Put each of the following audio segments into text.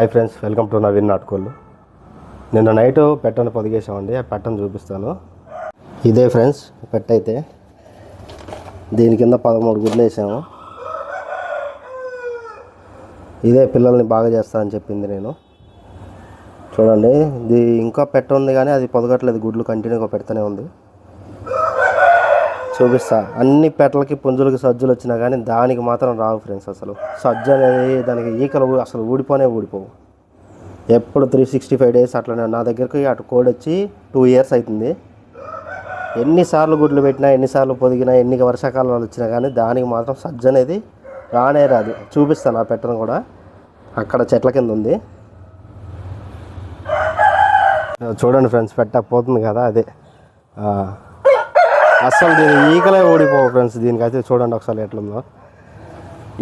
Hi friends, welcome to Naveen నాటుకోళ్ళు. నిన్న night పెట్టను పొదిగేసామండి. ఆ పెట్టను చూపిస్తాను. ఇదే ఫ్రెండ్స్ పెట్ట అయితే దీని కింద 13 గుడ్లు వేసాము. ఇదే పిల్లల్ని బాగా చేస్తా అని చెప్పింది. నేను చూడండి, ఇది ఇంకా పెట్ట ఉంది కానీ అది పొదగట్లేదు. గుడ్లు కంటిన్యూగా పెడుతూనే ఉంది. చూపిస్తా. అన్ని పెట్టలకి పుంజులకి సజ్జలు వచ్చినా కానీ దానికి మాత్రం రావు ఫ్రెండ్స్. అసలు సజ్జ అనేది దానికి ఈకలు అసలు ఊడిపోవు. ఎప్పుడు 365 డేస్ అట్లనే. నా దగ్గరికి అటు కోడి వచ్చి 2 years అవుతుంది. ఎన్నిసార్లు గుడ్లు పెట్టినా, ఎన్నిసార్లు పొదిగినా, ఎన్ని వర్షాకాలాలు వచ్చినా కానీ దానికి మాత్రం సజ్జ అనేది రానే రాదు. చూపిస్తాను ఆ పెట్టను కూడా. అక్కడ చెట్ల కింద ఉంది. చూడండి ఫ్రెండ్స్, పెట్ట పోతుంది కదా అదే. అసలు దీని ఈకలే ఓడిపోవు ఫ్రెండ్స్. దీనికైతే చూడండి ఒకసారి ఎట్లుందో.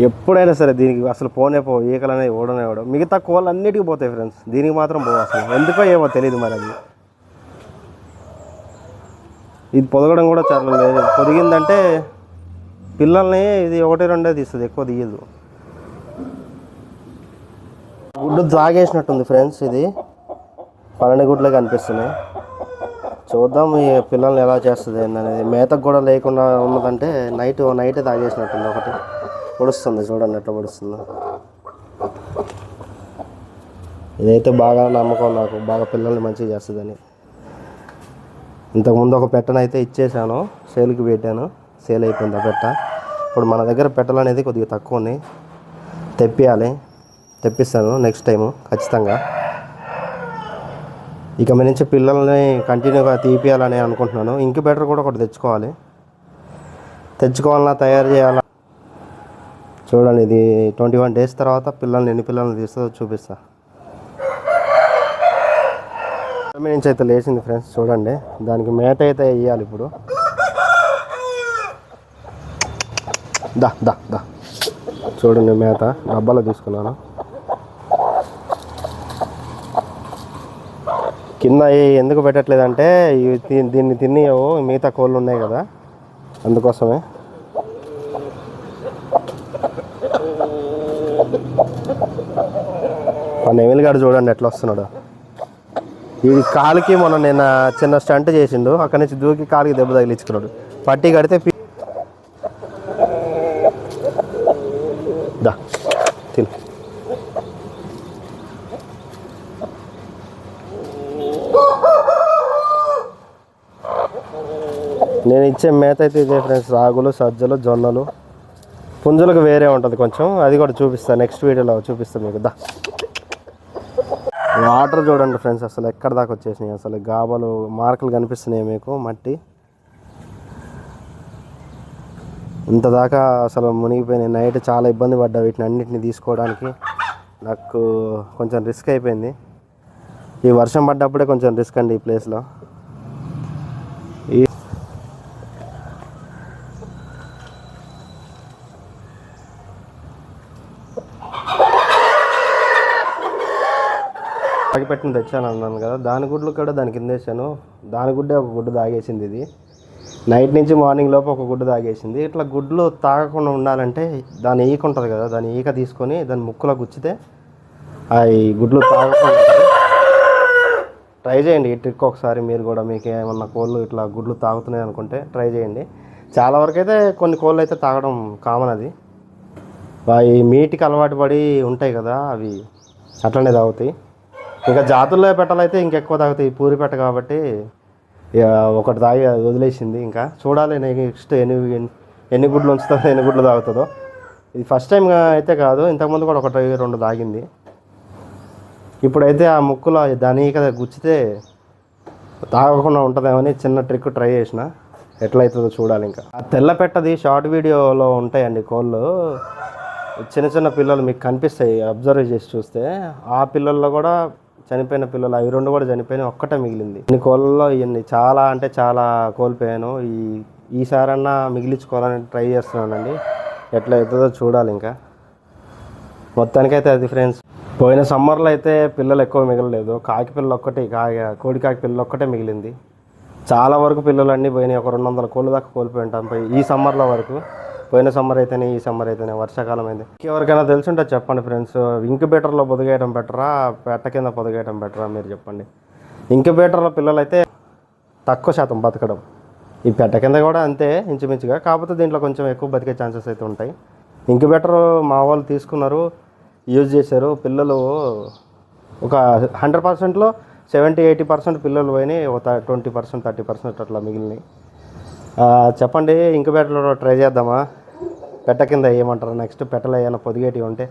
ఎప్పుడైనా సరే దీనికి అసలు పోవు. ఈకలు అనేవి ఓడనే. మిగతా కోళ్ళు అన్నిటికీ పోతాయి ఫ్రెండ్స్, దీనికి మాత్రం పోవు. అసలు ఎందుకో ఏమో తెలియదు మరి. అది ఇది పొదగడం కూడా చాలా లేదు. పొదిగిందంటే పిల్లల్ని ఇది 1-2 తీస్తుంది, ఎక్కువ తీయదు. గుడ్డు తాగేసినట్టుంది ఫ్రెండ్స్. ఇది 12 గుడ్లే కనిపిస్తున్నాయి. చూద్దాం ఈ పిల్లల్ని ఎలా చేస్తుంది అనేది. మేతకు కూడా లేకుండా ఉన్నదంటే నైటే తాగేసినట్టుంది. ఒకటి పొడుస్తుంది, చూడండి ఎట్లా పొడుస్తుందో. ఇదైతే బాగా నమ్మకం నాకు, బాగా పిల్లల్ని మంచిగా చేస్తుందని. ఇంతకుముందు ఒక పెట్టనైతే ఇచ్చేసాను, సేల్కి పెట్టాను. సేల్ అయిపోయింది ఆ పెట్ట. ఇప్పుడు మన దగ్గర పెట్టలు అనేది కొద్దిగా తక్కువ ఉన్నాయి. తెప్పిస్తాను నెక్స్ట్ టైము ఖచ్చితంగా. ఇక మీ నుంచి పిల్లల్ని కంటిన్యూగా తీపియాలని అనుకుంటున్నాను. ఇంక్యుబేటర్ కూడా ఒకటి తెచ్చుకోవాలన్నా తయారు చేయాలా. చూడండి, ఇది 21 days తర్వాత ఎన్ని పిల్లల్ని తీస్తుందో చూపిస్తా. మీ నుంచి అయితే లేచింది ఫ్రెండ్స్. చూడండి, దానికి మేత అయితే వేయాలి ఇప్పుడు. దా చూడండి, మేత డబ్బాలో తీసుకున్నాను. కింద ఎందుకు పెట్టట్లేదంటే దీన్ని తినేవో మిగతా కోళ్ళు ఉన్నాయి కదా, అందుకోసమే. మన ఎమిలిగాడు చూడండి ఎట్లా వస్తున్నాడు. ఈ కాలుకి మొన్న నేను చిన్న స్టంట్ చేసిండు. అక్కడి నుంచి దూకి కాలుకి దెబ్బ తగిలించుకున్నాడు. పట్టి కడితే తిను. నేను ఇచ్చే మేత అయితే ఇదే ఫ్రెండ్స్. రాగులు, సజ్జలు, జొన్నలు. పుంజులకు వేరే ఉంటుంది కొంచెం, అది కూడా చూపిస్తాను నెక్స్ట్ వీడియోలో చూపిస్తాను మీకు. వాటర్ చూడండి ఫ్రెండ్స్, అసలు ఎక్కడ దాకా వచ్చేసినాయి. అసలు గాబలు మార్కులు కనిపిస్తున్నాయి మీకు, మట్టి ఇంత దాకా అసలు మునిగిపోయినాయి. నైట్ చాలా ఇబ్బంది పడ్డా వీటిని అన్నిటిని తీసుకోవడానికి. నాకు కొంచెం రిస్క్ అయిపోయింది. ఈ వర్షం పడ్డప్పుడే కొంచెం రిస్క్ అండి ఈ ప్లేస్లో. పెట్టిన తెచ్చాను అన్నాను కదా, దాని గుడ్లు కూడా దాని కింద వేసాను. దాని గుడ్డే ఒక గుడ్డు తాగేసింది. ఇది నైట్ నుంచి మార్నింగ్ లోపు ఒక గుడ్డు తాగేసింది. ఇట్లా గుడ్లు తాగకుండా ఉండాలంటే దాని ఈక ఉంటుంది కదా, దాని ఈక తీసుకొని దాని ముక్కులో గుచ్చితే ఈ గుడ్లు తాగకుండా ట్రై చేయండి. ఈ ట్రిక్ ఒకసారి మీరు కూడా. మీకు ఏమన్నా కోళ్ళు ఇట్లా గుడ్లు తాగుతున్నాయి అనుకుంటే ట్రై చేయండి. చాలా వరకు అయితే కొన్ని కోళ్ళు అయితే తాగడం కామన్. అది మీటికి అలవాటు పడి ఉంటాయి కదా, అవి అట్లనే తాగుతాయి. ఇంకా జాతుల్లో పెట్టాలైతే ఇంకెక్కువ తాగుతాయి. పూరి పెట్ట కాబట్టి ఒకటి తాగి వదిలేసింది. ఇంకా చూడాలి నెక్స్ట్ ఎన్ని గుడ్లు ఉంచుతుందో, ఎన్ని గుడ్లు తాగుతుందో. ఇది ఫస్ట్ టైం అయితే కాదు, ఇంతకుముందు కూడా 1-2 తాగింది. ఇప్పుడైతే ఆ ముక్కులో దాని కదా గుచ్చితే తాగకుండా ఉంటుందేమని చిన్న ట్రిక్ ట్రై చేసిన. ఎట్లయితుందో చూడాలి. ఇంకా ఆ తెల్ల పెట్టది షార్ట్ వీడియోలో ఉంటాయండి కోళ్ళు. చిన్న పిల్లలు మీకు కనిపిస్తాయి, అబ్జర్వ్ చేసి చూస్తే. ఆ పిల్లల్లో కూడా చనిపోయిన పిల్లలు, అవి 2 కూడా చనిపోయినాయి, ఒక్కటే మిగిలింది. ఇన్ని కోళ్ళలో ఇవన్నీ చాలా అంటే చాలా కోల్పోయాను. ఈసారన్నా మిగిలించుకోవాలని ట్రై చేస్తున్నానండి. ఎట్లా అవుతుందో చూడాలి. ఇంకా మొత్తానికైతే అది ఫ్రెండ్స్. పోయిన సమ్మర్లో అయితే పిల్లలు ఎక్కువ మిగలలేదు. కాకి పిల్లలు ఒక్కటే, కోడి కాకి పిల్లలు ఒక్కటే మిగిలింది. చాలా వరకు పిల్లలు అన్నీ పోయినాయి. 200 కోళ్ళు దాకా కోల్పోయి ఉంటాం ఈ సమ్మర్లో వరకు. పోయిన సమ్మర్ అయితేనే ఈ సమ్మర్ అయితేనే వర్షాకాలం అయింది. ఎవరికైనా తెలుసుంటే చెప్పండి ఫ్రెండ్స్, ఇంక్యుబేటర్లో పొదిగేయడం బెటరా పెట్ట కింద పొదిగేయడం బెటరా మీరు చెప్పండి. ఇంక్యుబేటర్లో పిల్లలైతే తక్కువ శాతం బతకడం, ఈ పెట్ట కింద కూడా అంతే ఇంచుమించుగా, కాకపోతే దీంట్లో కొంచెం ఎక్కువ బతికే ఛాన్సెస్ అయితే ఉంటాయి. ఇంక్యుబేటర్ మా వాళ్ళు తీసుకున్నారు, యూజ్ చేశారు. పిల్లలు ఒక 100%లో 70-80% పిల్లలు పోయినాయి, ఒక 20% 30% అట్లా మిగిలినాయి. చెప్పండి, ఇంక్యుబేటర్లో ట్రై చేద్దామా? పెట్ట కింద ఏమంటారు? నెక్స్ట్ పెట్టలో ఏమైనా పొదిగేటివి ఉంటే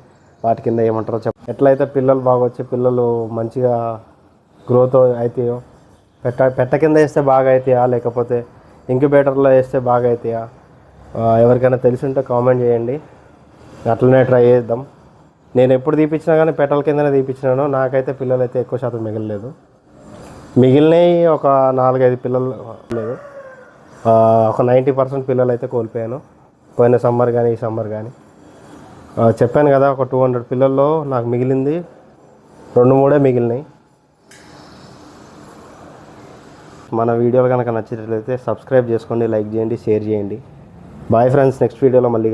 వాటి కింద ఏమంటారో ఎట్లయితే పిల్లలు బాగా వచ్చి పిల్లలు మంచిగా గ్రోత్ అవుతాయో, పెట్ట కింద వేస్తే బాగా అవుతాయా లేకపోతే ఇంక్యుబేటర్లో వేస్తే బాగా అవుతాయా? ఎవరికైనా తెలిసి ఉంటే కామెంట్ చేయండి, అట్లనే ట్రై చేద్దాం. నేను ఎప్పుడు తీపించినా కానీ పెట్టల కిందనే తీపించినాను. నాకైతే పిల్లలు అయితే ఎక్కువ శాతం మిగలలేదు. మిగిలినవి ఒక 4-5 పిల్లలు లేదు, ఒక 90% పిల్లలు అయితే కోల్పోయాను. పోయిన సమ్మర్ కానీ ఈ సమ్మర్ కానీ చెప్పాను కదా, ఒక 200 పిల్లల్లో నాకు మిగిలింది 2-3 మిగిలినాయి. మన వీడియోలు కనుక నచ్చినట్లయితే సబ్స్క్రైబ్ చేసుకోండి, లైక్ చేయండి, షేర్ చేయండి. బాయ్ ఫ్రెండ్స్, నెక్స్ట్ వీడియోలో మళ్ళీ